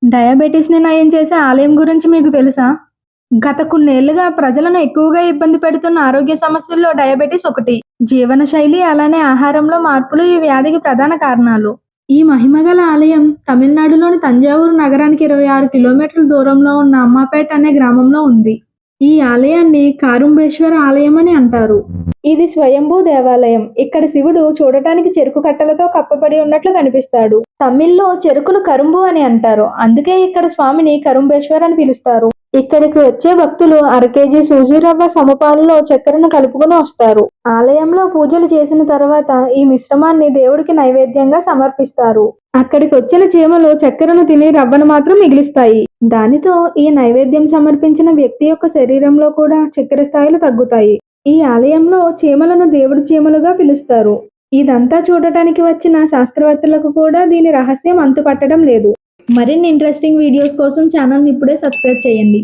డయాబెటిస్‌ని నయం చేసే ఆలయం గురించి మీకు తెలుసా? గత కొన్నేళ్లుగా ప్రజలను ఎక్కువగా ఇబ్బంది పెడుతున్న ఆరోగ్య సమస్యల్లో డయాబెటిస్ ఒకటి. జీవనశైలి అలానే ఆహారంలో మార్పులు ఈ వ్యాధికి ప్రధాన కారణాలు. ఈ మహిమగల ఆలయం తమిళనాడులోని తంజావూరు నగరానికి 26 కిలోమీటర్ల దూరంలో ఉన్న అమ్మాపేట అనే గ్రామంలో ఉంది. ఈ ఆలయాన్ని కారుంబేశ్వర ఆలయం అని అంటారు. ఇది స్వయంభూ దేవాలయం. ఇక్కడ శివుడు చూడటానికి చెరుకు కట్టలతో కప్పబడి ఉన్నట్లు కనిపిస్తాడు. తమిళ్లో చెరుకును కరుంబు అని అంటారు. అందుకే ఇక్కడ స్వామిని కరుంబేశ్వర్ అని పిలుస్తారు. ఇక్కడికి వచ్చే భక్తులు అర కేజీ సూజీ రవ్వ సమపాలలో చక్కెరను కలుపుకొని వస్తారు. ఆలయంలో పూజలు చేసిన తర్వాత ఈ మిశ్రమాన్ని దేవుడికి నైవేద్యంగా సమర్పిస్తారు. అక్కడికి వచ్చిన చీమలు చక్కెరను తిని రవ్వను మాత్రం మిగిలిస్తాయి. దానితో ఈ నైవేద్యం సమర్పించిన వ్యక్తి యొక్క శరీరంలో కూడా చక్కెర స్థాయిలు తగ్గుతాయి. ఈ ఆలయంలో చీమలను దేవుడి చీమలుగా పిలుస్తారు. ఇదంతా చూడటానికి వచ్చిన శాస్త్రవేత్తలకు కూడా దీని రహస్యం అంతుపట్టడం లేదు. మరిన్ని ఇంట్రెస్టింగ్ వీడియోస్ కోసం ఛానల్ని ఇప్పుడే సబ్స్క్రైబ్ చేయండి.